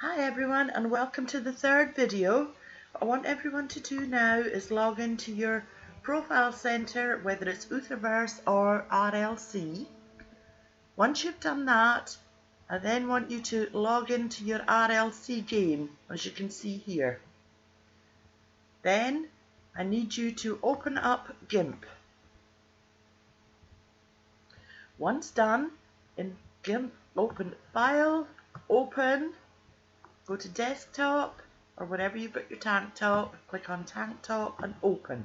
Hi everyone, and welcome to the third video. What I want everyone to do now is log into your profile center, whether it's Utherverse or RLC. Once you've done that, I then want you to log into your RLC game, as you can see here. Then I need you to open up GIMP. Once done, in GIMP, open File, Open, go to Desktop, or wherever you've got your tank top, click on tank top and open.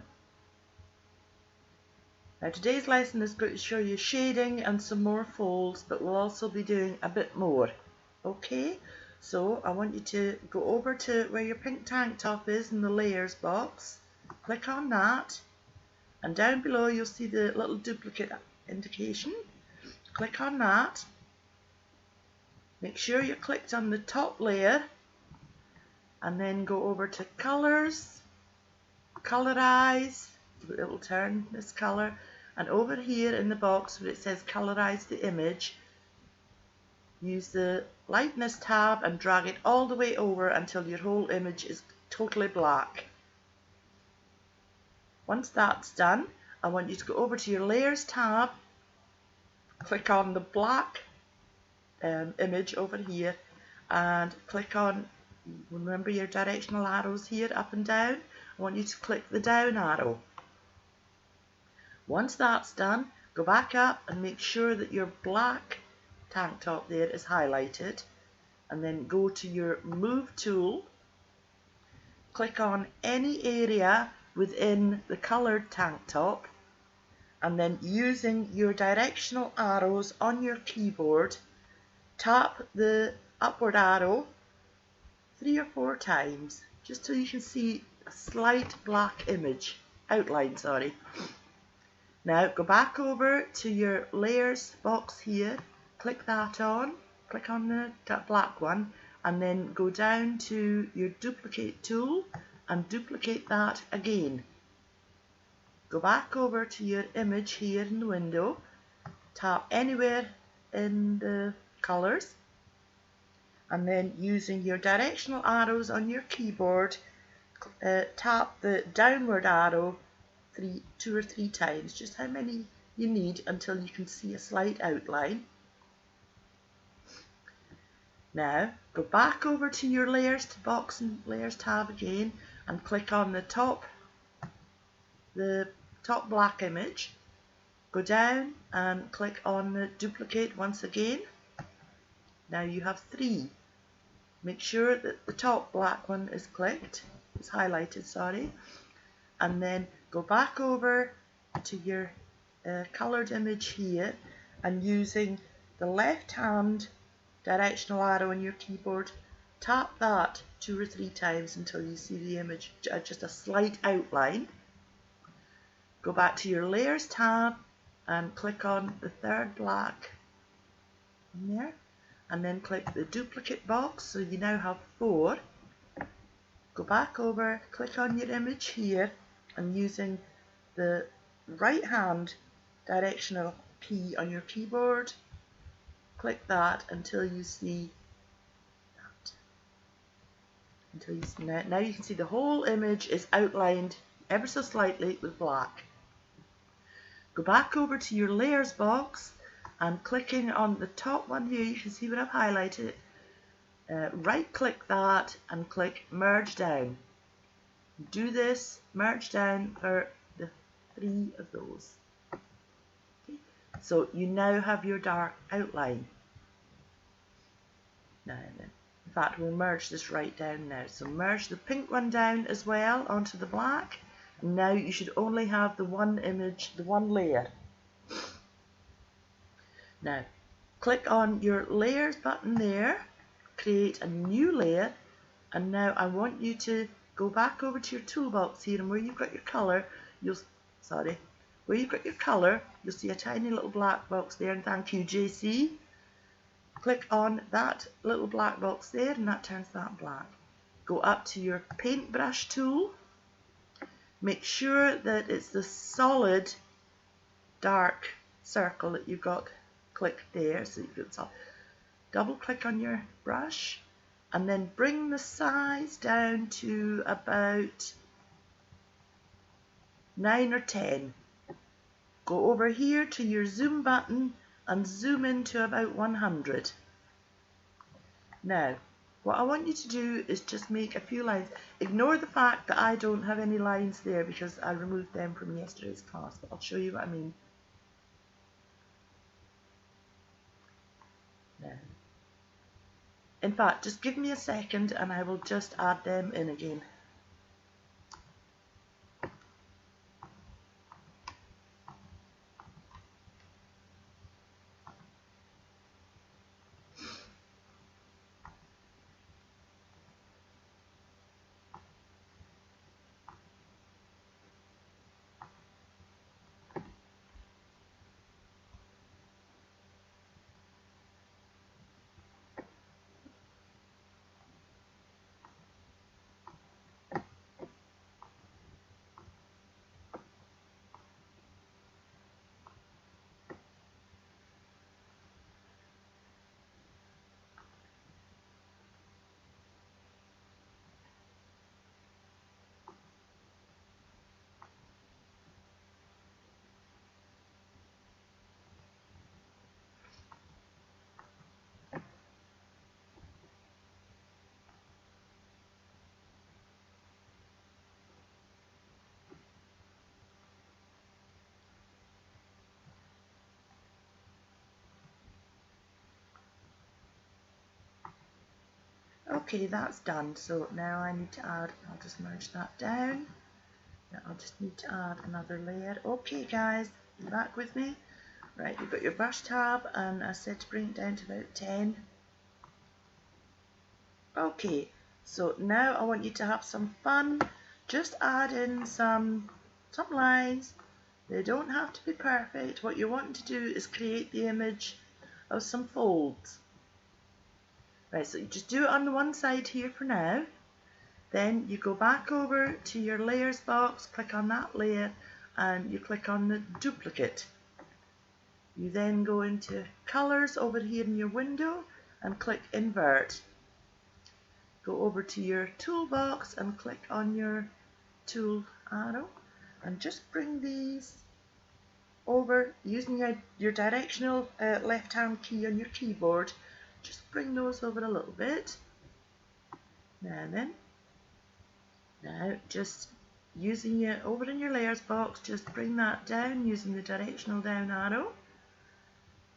Now today's lesson is going to show you shading and some more folds, but we'll also be doing a bit more. Okay, so I want you to go over to where your pink tank top is in the layers box, click on that, and down below you'll see the little duplicate indication. Click on that. Make sure you're clicked on the top layer, and then go over to colors, colorize, it will turn this color, and over here in the box where it says colorize the image, use the lightness tab and drag it all the way over until your whole image is totally black. Once that's done, I want you to go over to your layers tab, click on the black image over here, and click on, remember your directional arrows here, up and down. I want you to click the down arrow. Once that's done, go back up and make sure that your black tank top there is highlighted, and then go to your move tool, click on any area within the colored tank top, and then using your directional arrows on your keyboard, tap the upward arrow 3 or 4 times, just so you can see a slight black image, outline, sorry. Now go back over to your layers box here, click that on, click on the black one, and then go down to your duplicate tool and duplicate that again. Go back over to your image here in the window, tap anywhere in the colors, and then using your directional arrows on your keyboard, tap the downward arrow 2 or 3 times, just how many you need until you can see a slight outline. Now go back over to your layers box and layers tab again and click on the top black image. Go down and click on the duplicate once again. Now you have 3. Make sure that the top black one is clicked, it's highlighted, sorry, and then go back over to your coloured image here, and using the left hand directional arrow on your keyboard, tap that 2 or 3 times until you see the image, just a slight outline. Go back to your layers tab and click on the third black in there, and then click the duplicate box, so you now have 4. Go back over, click on your image here, and using the right hand directional key on your keyboard, click that until you see that. Now you can see the whole image is outlined ever so slightly with black. Go back over to your layers box, and clicking on the top one here, you can see what I've highlighted. Right click that and click merge down. Do this, merge down for the 3 of those. Okay. So you now have your dark outline. Now then, in fact we'll merge this right down now. So merge the pink one down as well onto the black. And now you should only have the one image, the one layer. Now, click on your layers button there, create a new layer, and now I want you to go back over to your toolbox here, and where you've got your colour, you'll see a tiny little black box there, and thank you JC. Click on that little black box there, and that turns that black. Go up to your paintbrush tool, make sure that it's the solid dark circle that you've got click there, so you can double click on your brush, and then bring the size down to about 9 or 10. Go over here to your zoom button and zoom in to about 100. Now, what I want you to do is just make a few lines. Ignore the fact that I don't have any lines there because I removed them from yesterday's class, but I'll show you what I mean. Now, in fact, just give me a second and I will just add them in again. Okay, that's done. So now I need to add, I'll just merge that down. Now I'll just need to add another layer. Okay guys, you back with me? Right, you've got your brush tab and I said to bring it down to about 10. Okay, so now I want you to have some fun. Just add in some lines. They don't have to be perfect. What you're wanting to do is create the image of some folds. Right, so you just do it on the one side here for now. Then you go back over to your layers box, click on that layer, and you click on the duplicate. You then go into colors over here in your window and click invert. Go over to your toolbox and click on your tool arrow and just bring these over using your directional left hand key on your keyboard. Just bring those over a little bit. Now just using it over in your layers box, just bring that down using the directional down arrow.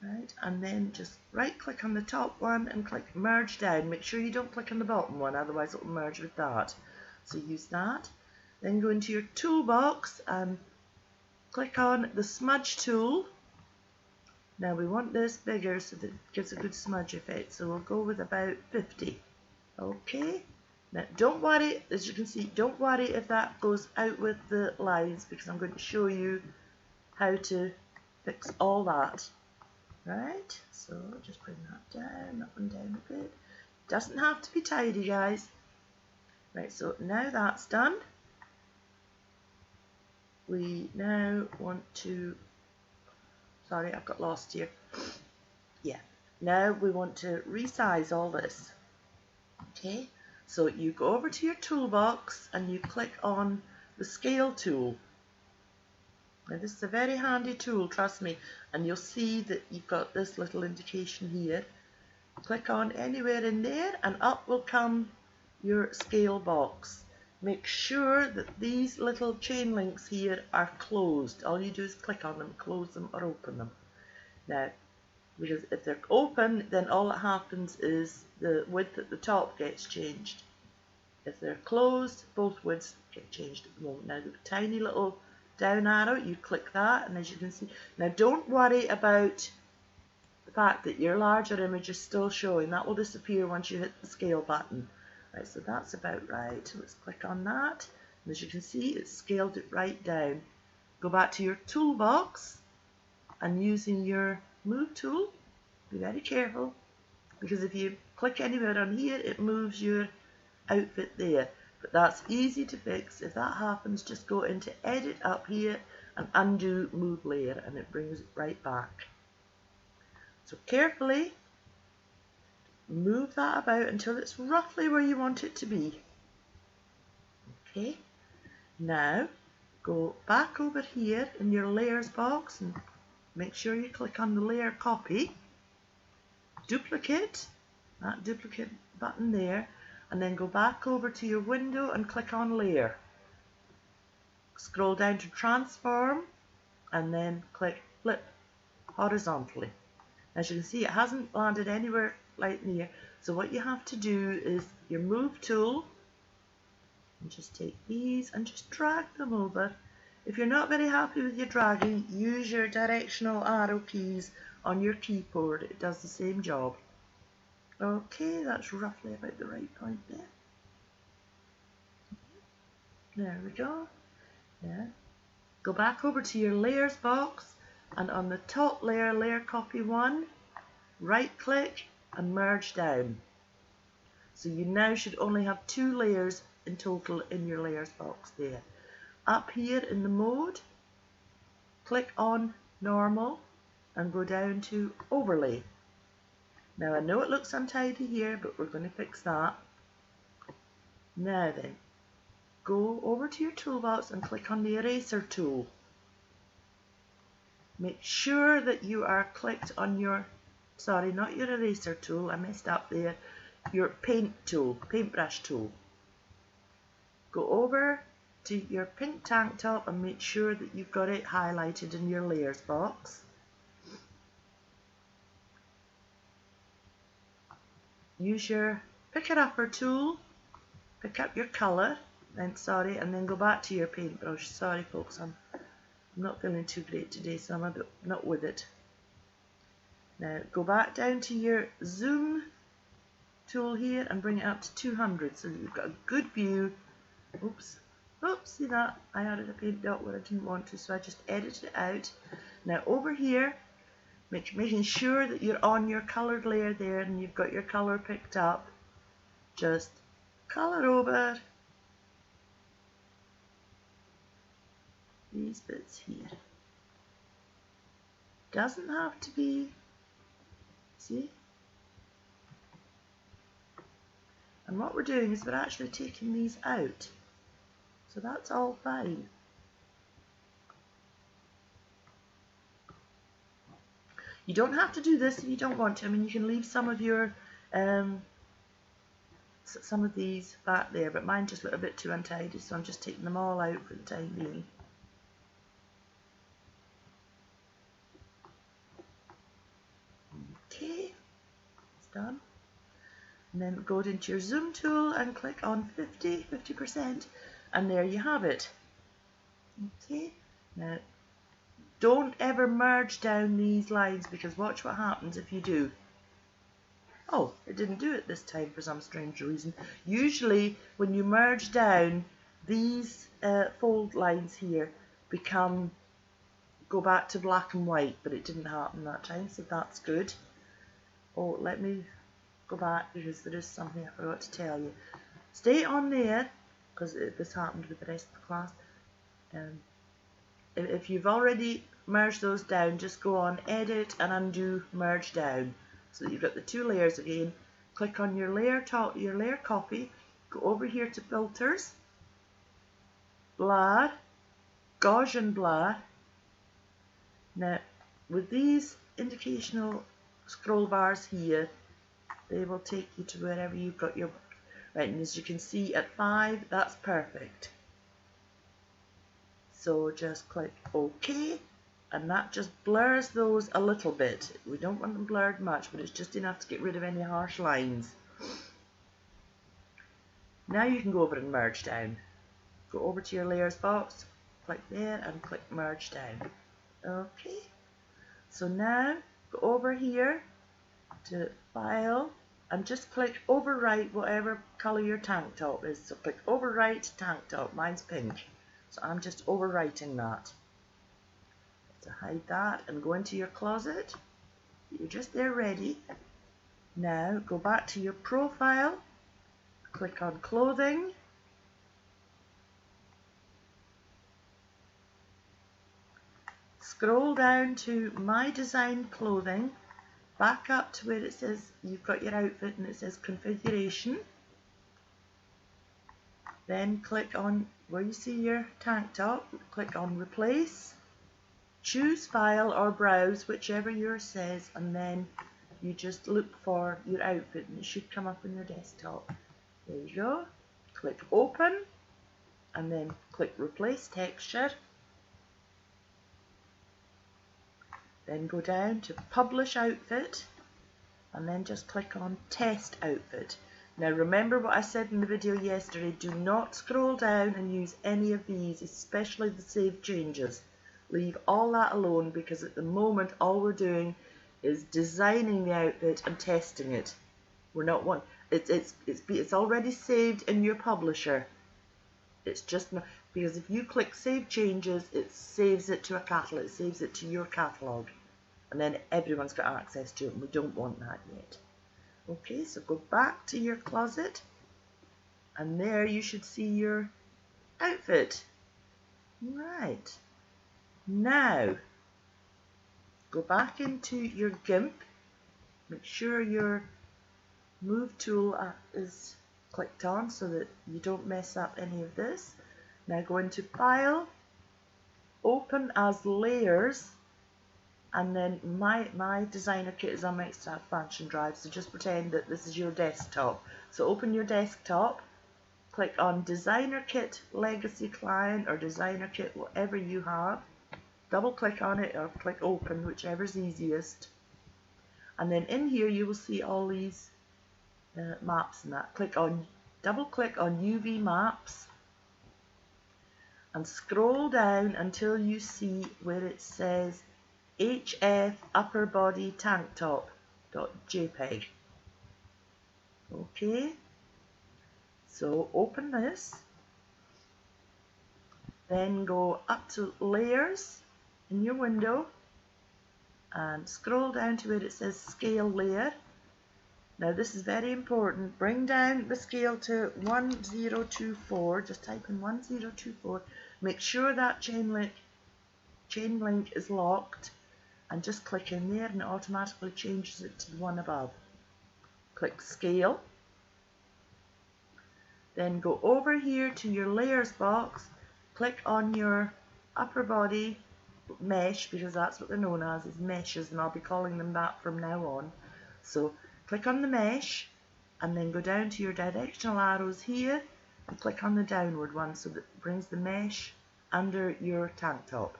Right, and then just right click on the top one and click merge down. Make sure you don't click on the bottom one, otherwise it will merge with that. So use that. Then go into your toolbox and click on the smudge tool. Now we want this bigger so that it gives a good smudge effect, so we'll go with about 50. Okay, now don't worry, as you can see, don't worry if that goes out with the lines because I'm going to show you how to fix all that. Right, so just bring that down, up and down a bit. Doesn't have to be tidy, guys. Right, so now that's done, we now want to, sorry, I've got lost here. Yeah, now we want to resize all this. Okay, so you go over to your toolbox and you click on the scale tool. Now this is a very handy tool, trust me, and you'll see that you've got this little indication here. Click on anywhere in there and up will come your scale box. Make sure that these little chain links here are closed. All you do is click on them, close them or open them. Now, because if they're open, then all that happens is the width at the top gets changed. If they're closed, both widths get changed at the moment. Now the tiny little down arrow, you click that, and as you can see, now don't worry about the fact that your larger image is still showing. That will disappear once you hit the scale button. Right, so that's about right. Let's click on that, and as you can see, it's scaled it right down. Go back to your toolbox, and using your move tool, be very careful, because if you click anywhere on here, it moves your outfit there. But that's easy to fix. If that happens, just go into edit up here and undo move layer, and it brings it right back. So carefully Move that about until it's roughly where you want it to be. Okay, now go back over here in your layers box and make sure you click on the layer copy, duplicate, that duplicate button there, and then go back over to your window and click on layer. Scroll down to transform and then click flip horizontally. As you can see, it hasn't landed anywhere like near, so what you have to do is your move tool and just take these and just drag them over. If you're not very happy with your dragging, use your directional arrow keys on your keyboard. It does the same job. Okay, that's roughly about the right point there. There we go. Yeah. Go back over to your layers box and on the top layer, layer copy 1, right click and merge down. So you now should only have 2 layers in total in your layers box there. Up here in the mode, click on normal and go down to overlay. Now I know it looks untidy here, but we're going to fix that. Now then, go over to your toolbox and click on the eraser tool. Make sure that you are clicked on your, sorry, not your eraser tool, I messed up there, your paint tool, paintbrush tool. Go over to your pink tank top and make sure that you've got it highlighted in your layers box. Use your pick it upper tool, pick up your colour, and then go back to your paintbrush. Sorry folks, I'm not feeling too great today, so I'm a bit not with it. Now go back down to your zoom tool here and bring it up to 200 so that you've got a good view. Oops, see that? I added a paint dot where I didn't want to, so I just edited it out. Now over here, making sure that you're on your coloured layer there and you've got your colour picked up. Just colour over these bits here. Doesn't have to be, see? And what we're doing is we're actually taking these out. So that's all fine. You don't have to do this if you don't want to. I mean, you can leave some of your some of these back there, but mine just look a bit too untidy, so I'm just taking them all out for the time being. Okay, it's done. And then go into your zoom tool and click on 50%, and there you have it. Okay, now don't ever merge down these lines, because watch what happens if you do. Oh, it didn't do it this time for some strange reason. Usually when you merge down, these fold lines here go back to black and white, but it didn't happen that time, so that's good. Oh, let me go back because there is something I forgot to tell you. Stay on there, because this happened with the rest of the class. If you've already merged those down, just go on edit and undo merge down, so that you've got the 2 layers again. Click on your layer copy, go over here to filters, blur, Gaussian blur. Now with these indicational scroll bars here, they will take you to wherever you've got your, right, and as you can see at 5, that's perfect. So just click OK, and that just blurs those a little bit. We don't want them blurred much, but it's just enough to get rid of any harsh lines. Now you can go over and merge down. Go over to your layers box, click there and click merge down. Okay, so now go over here to file and just click overwrite whatever colour your tank top is. So click overwrite tank top, mine's pink, so I'm just overwriting that. So hide that and go into your closet. You're just there ready. Now go back to your profile, click on clothing, scroll down to my design clothing back up to where it says you've got your outfit and it says configuration. Then click on where you see your tank top, click on replace, choose file or browse, whichever yours says, and then you just look for your outfit and it should come up on your desktop. There you go. Click open and then click replace texture. Then go down to publish outfit and then just click on test outfit. Now remember what I said in the video yesterday, do not scroll down and use any of these, especially the save changes. Leave all that alone because at the moment all we're doing is designing the outfit and testing it. We're not one. It's already saved in your publisher. It's just not, because if you click save changes, it saves it to a catalog, it saves it to your catalog, and then everyone's got access to it, and we don't want that yet. Okay, so go back to your closet, and there you should see your outfit. Right. Now, go back into your GIMP. Make sure your move tool is clicked on so that you don't mess up any of this. Now go into File, Open as Layers, and then my designer kit is on my expansion drive, so just pretend that this is your desktop. So open your desktop, click on Designer Kit Legacy Client or Designer Kit, whatever you have. Double click on it or click open, whichever's easiest. And then in here you will see all these maps and that. Double click on UV maps and scroll down until you see where it says HF upper body tank top .jpg. Okay, so open this, then go up to layers in your window and scroll down to where it says scale layer. Now this is very important. Bring down the scale to 1024. Just type in 1024. Make sure that chain link is locked and just click in there and it automatically changes it to the one above. Click scale. Then go over here to your layers box. Click on your upper body mesh, because that's what they're known as, is meshes, and I'll be calling them that from now on. So click on the mesh and then go down to your directional arrows here and click on the downward one so that it brings the mesh under your tank top.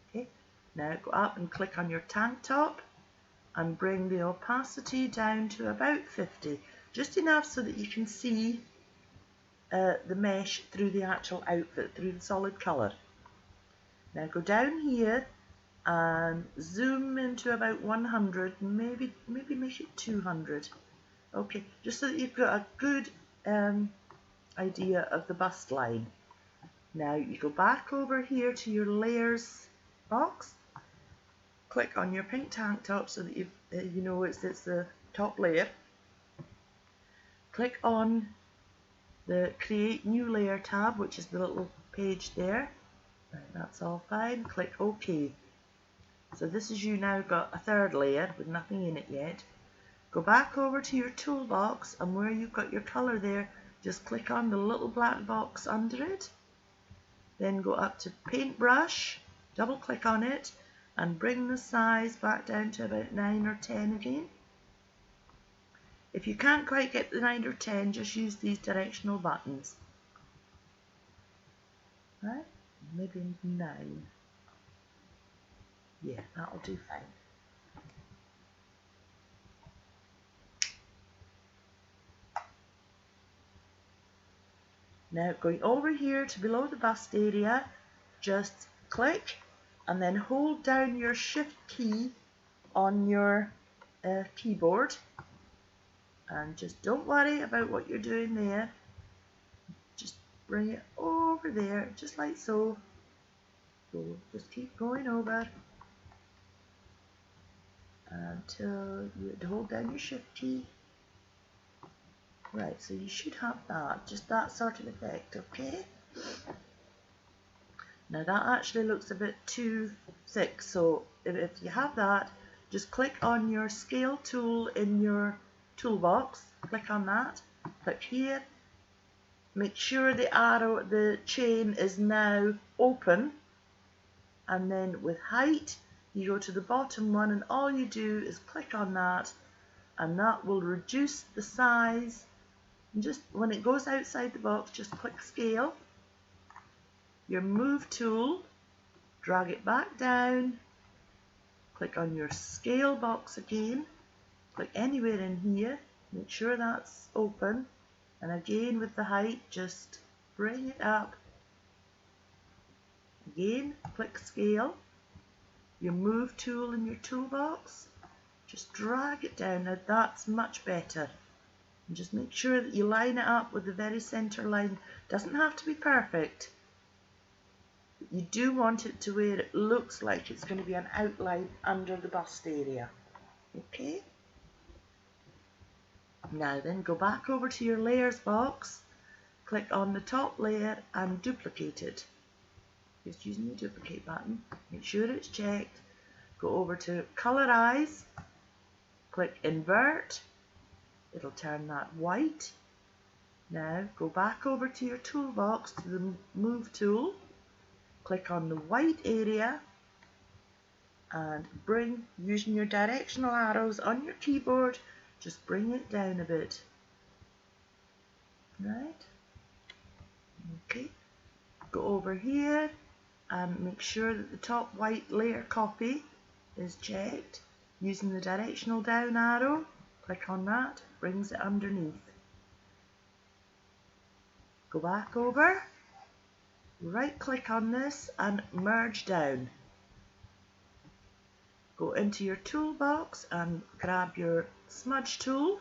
Okay, now go up and click on your tank top and bring the opacity down to about 50, just enough so that you can see the mesh through the actual outfit, through the solid colour. Now go down here and zoom into about 100, maybe make it 200. Okay, just so that you've got a good idea of the bust line. Now you go back over here to your layers box, click on your pink tank top so that you know it's the top layer. Click on the create new layer tab, which is the little page there. Right, that's all fine. Click OK. So this is you now got a third layer with nothing in it yet. Go back over to your toolbox and where you've got your colour there, just click on the little black box under it. Then go up to paintbrush, double click on it and bring the size back down to about 9 or 10 again. If you can't quite get the 9 or 10, just use these directional buttons. Right? Maybe 9. Yeah, that'll do fine. Now going over here to below the bust area, just click and then hold down your shift key on your keyboard and just don't worry about what you're doing there. Just bring it over there just like so. So just keep going over until you hold down your shift key. Right, so you should have that, just that sort of effect, okay? Now that actually looks a bit too thick, so if you have that, just click on your scale tool in your toolbox, click on that, click here, make sure the chain is now open, and then with height you go to the bottom one and all you do is click on that, and that will reduce the size. And just when it goes outside the box, just click scale, your move tool, drag it back down, click on your scale box again, click anywhere in here, make sure that's open, and again with the height just bring it up. Again, click scale, your move tool in your toolbox, just drag it down. Now that's much better. And just make sure that you line it up with the very center line. Doesn't have to be perfect. You do want it to where it looks like it's going to be an outline under the bust area. Okay? Now then, go back over to your layers box, click on the top layer and duplicate it. Just using the duplicate button, make sure it's checked. Go over to colorize, click invert, it'll turn that white. Now go back over to your toolbox, to the move tool, click on the white area and bring, using your directional arrows on your keyboard, just bring it down a bit. Right? Okay. Go over here and make sure that the top white layer copy is checked. Using the directional down arrow, click on that, brings it underneath. Go back over, right click on this and merge down. Go into your toolbox and grab your smudge tool.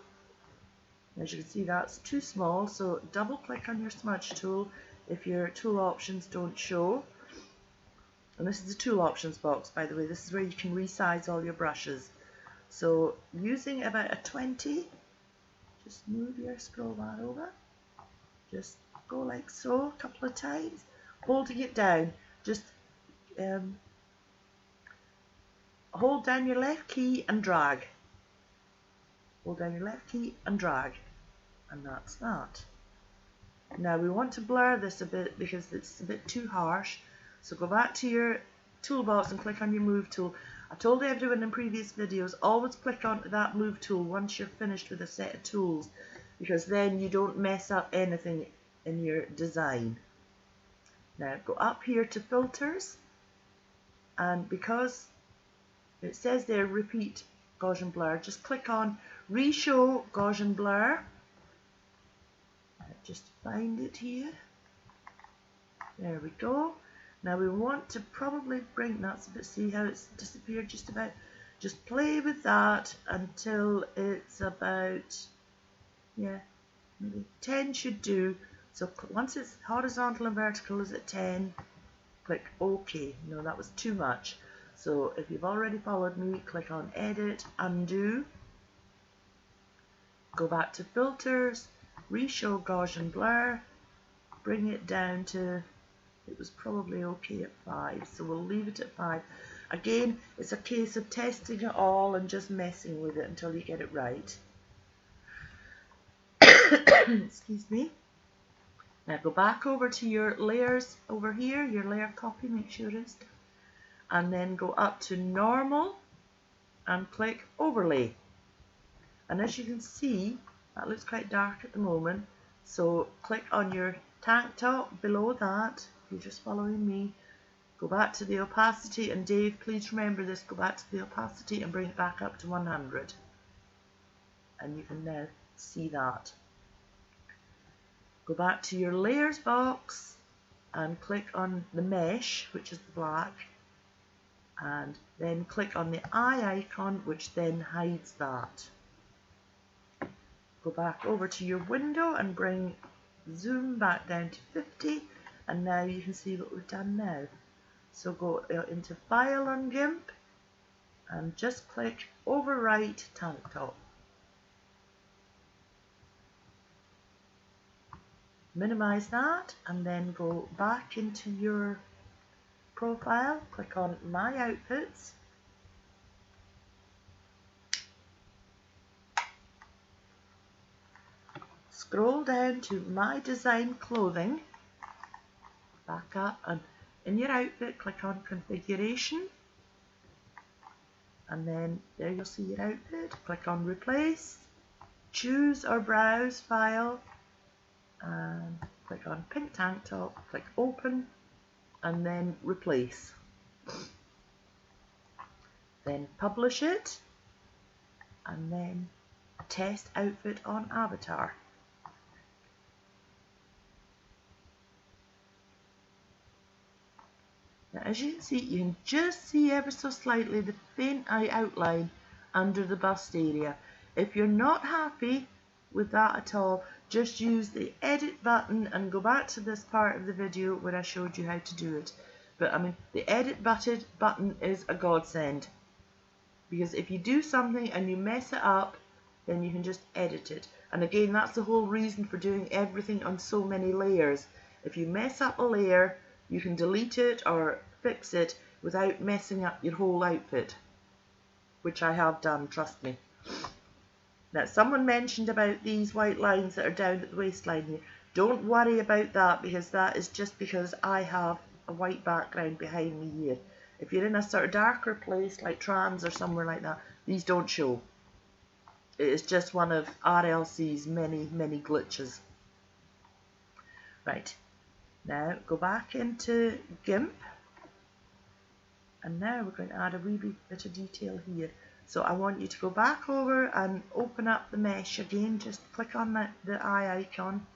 As you can see, that's too small, so double click on your smudge tool if your tool options don't show. And this is the tool options box, by the way. This is where you can resize all your brushes. So using about a 20, just move your scroll bar over. Just go like so a couple of times, holding it down. Just hold down your left key and drag. Hold down your left key and drag. And that's that. Now we want to blur this a bit because it's a bit too harsh. So go back to your toolbox and click on your move tool. I told everyone in previous videos, always click on that move tool once you're finished with a set of tools, because then you don't mess up anything in your design. Now go up here to filters, and because it says there repeat Gaussian blur, just click on reshow Gaussian blur. Just find it here. There we go. Now we want to probably bring that a bit, see how it's disappeared just about. Just play with that until it's about, yeah, maybe 10 should do. So once it's horizontal and vertical is at 10, click OK. No, that was too much. So if you've already followed me, click on Edit, Undo, go back to Filters, Reshow Gaussian Blur, bring it down to, it was probably okay at 5, so we'll leave it at 5. Again, it's a case of testing it all and just messing with it until you get it right. Excuse me. Now go back over to your layers over here, your layer copy, make sure it's, and then go up to normal and click overlay. And as you can see, that looks quite dark at the moment, so click on your tank top below that. If you're just following me, go back to the opacity, and Dave, please remember this, go back to the opacity and bring it back up to 100. And you can now see that. Go back to your layers box and click on the mesh, which is the black, and then click on the eye icon, which then hides that. Go back over to your window and bring zoom back down to 50, and now you can see what we've done now. So go into File on GIMP and just click Overwrite Tank Top. Minimize that and then go back into your profile, click on My Outfits, scroll down to My Design Clothing, back up, and in your outfit click on Configuration, and then there you'll see your outfit. Click on Replace, choose or browse file, and click on Pink Tank Top, click Open, and then Replace. Then publish it, and then test outfit on avatar. Now, as you can see, you can just see ever so slightly the faint outline under the bust area. If you're not happy with that at all, just use the edit button and go back to this part of the video where I showed you how to do it. But I mean, the edit button is a godsend, because if you do something and you mess it up, then you can just edit it. And again, that's the whole reason for doing everything on so many layers. If you mess up a layer, you can delete it or fix it without messing up your whole outfit, which I have done, trust me. Now, someone mentioned about these white lines that are down at the waistline here. Don't worry about that, because that is just because I have a white background behind me here. If you're in a sort of darker place like trans or somewhere like that, these don't show. It is just one of RLC's many glitches. Right. Now go back into GIMP, and now we're going to add a wee bit of detail here. So I want you to go back over and open up the mesh again. Just click on the eye icon,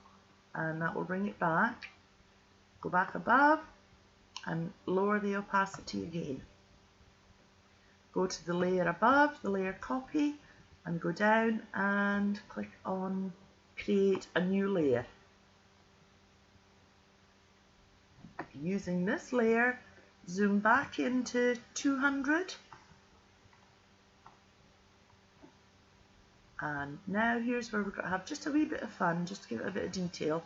and that will bring it back. Go back above and lower the opacity again. Go to the layer above, the layer copy, and go down and click on create a new layer. Using this layer, zoom back into 200, and now here's where we're going to have just a wee bit of fun, just to give it a bit of detail.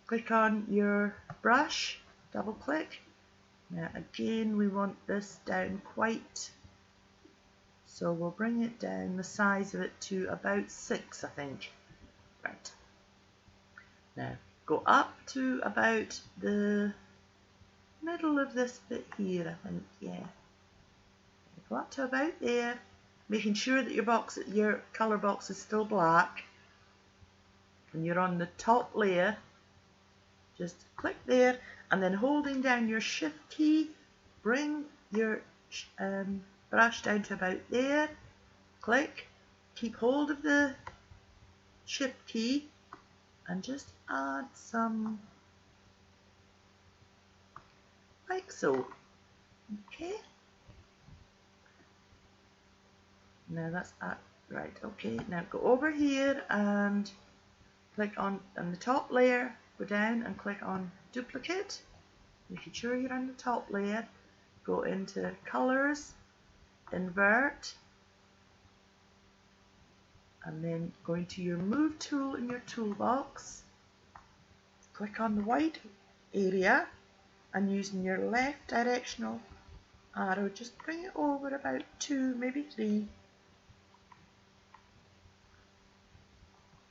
Click on your brush, double click. Now again, we want this down quite, so we'll bring it down the size of it to about 6, I think. Right. Now go up to about the middle of this bit here, I think, yeah. Go up to about there, making sure that your colour box is still black. When you're on the top layer, just click there, and then holding down your shift key, bring your brush down to about there, click, keep hold of the shift key, and just add some, like so. Okay. Now that's right. Okay. Now go over here and click on the top layer. Go down and click on duplicate. Making sure you're on the top layer. Go into colors, invert, and then going to your move tool in your toolbox. Click on the white area, and using your left directional arrow, just bring it over about 2, maybe 3.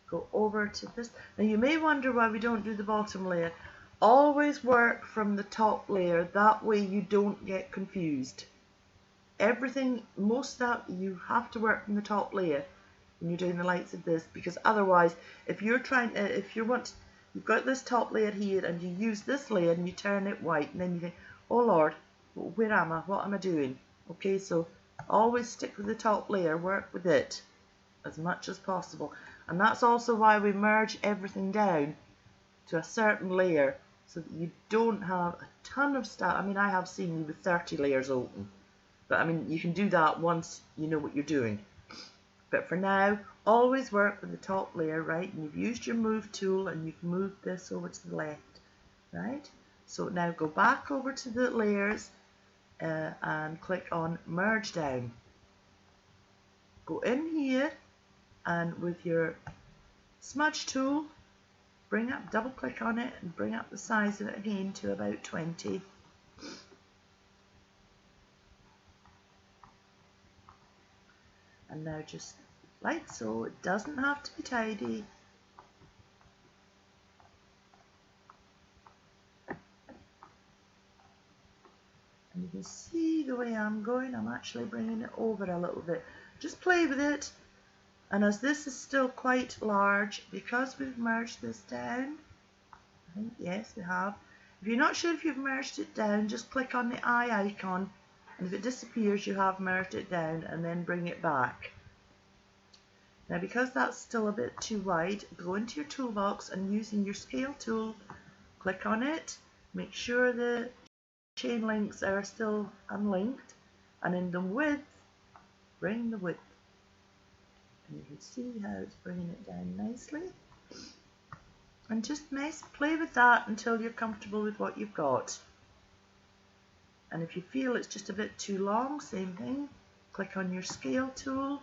Go over to this. Now you may wonder why we don't do the bottom layer. Always work from the top layer, that way you don't get confused. Everything, most of that, you have to work from the top layer when you're doing the lights of this, because otherwise, if you're trying to, you've got this top layer here and you use this layer and you turn it white, and then you think, oh Lord, where am I? What am I doing? Okay, so always stick with the top layer, work with it as much as possible. And that's also why we merge everything down to a certain layer, so that you don't have a ton of stuff. I mean, I have seen you with 30 layers open, but I mean, you can do that once you know what you're doing. But for now, always work with the top layer, right? And you've used your move tool and you've moved this over to the left, right? So now go back over to the layers and click on merge down. Go in here and with your smudge tool, bring up, double click on it and bring up the size of it again to about 20. And now just like so, it doesn't have to be tidy. can see the way I'm going, I'm actually bringing it over a little bit. Just play with it. And as this is still quite large, because we've merged this down, I think, yes, we have. If you're not sure if you've merged it down, just click on the eye icon, and if it disappears, you have merged it down, and then bring it back. Now, because that's still a bit too wide, go into your toolbox and using your scale tool, click on it, make sure the chain links are still unlinked, and in the width, bring the width. And you can see how it's bringing it down nicely. And just play with that until you're comfortable with what you've got. And if you feel it's just a bit too long, same thing, click on your scale tool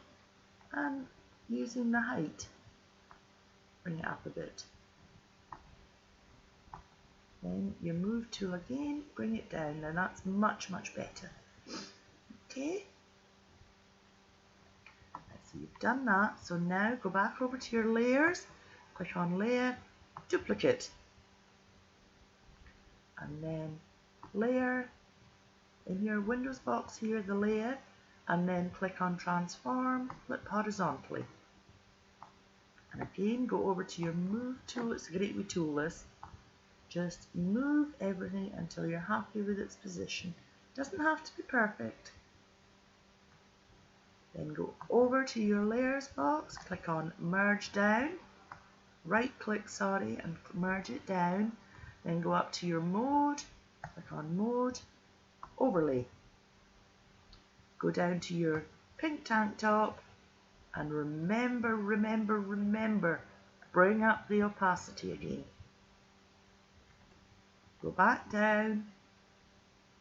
and using the height, bring it up a bit. Then your move tool again, bring it down. Now that's much, much better. Okay. So you've done that. So now go back over to your layers, click on layer, duplicate, and then layer in your Windows box here, the layer, and then click on transform, flip horizontally. And again, go over to your move tool. It's a great wee tool, this. Just move everything until you're happy with its position. Doesn't have to be perfect. Then go over to your layers box, click on merge down, right click, and merge it down. Then go up to your mode, click on mode, overlay. Go down to your pink tank top, and remember, bring up the opacity again. Go back down,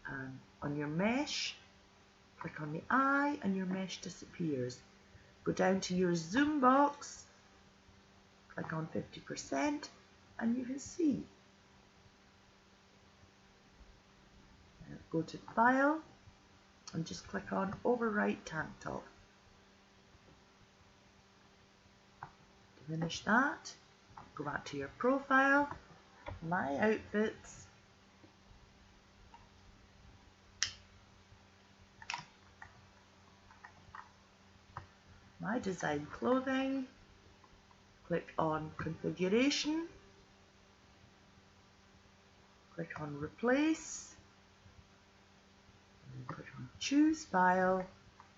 and on your mesh, click on the eye and your mesh disappears. Go down to your zoom box, click on 50%, and you can see. Now go to File and just click on Overwrite Tank Top. Diminish that. Go back to your profile, My Outfits, My Design Clothing, click on Configuration, click on Replace, and then click on Choose File,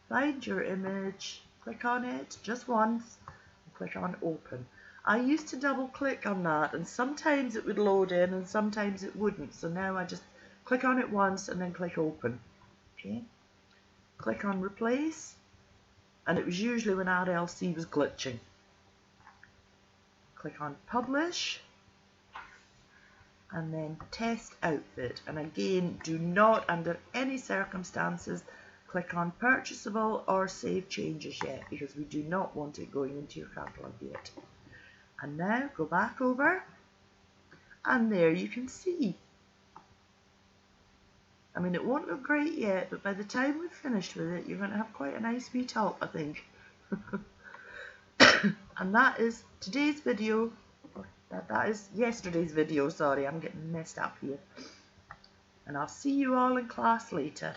find your image, click on it just once, and click on Open. I used to double click on that, and sometimes it would load in and sometimes it wouldn't, so now I just click on it once and then click Open. Okay, click on Replace, and it was usually when RLC was glitching. Click on Publish, and then Test Outfit. And again, do not, under any circumstances, click on Purchasable or Save Changes yet, because we do not want it going into your catalogue yet. And now go back over, and there you can see. I mean, it won't look great yet, but by the time we've finished with it, you're going to have quite a nice wee top, I think. And that is today's video. That is yesterday's video, sorry, I'm getting messed up here. And I'll see you all in class later.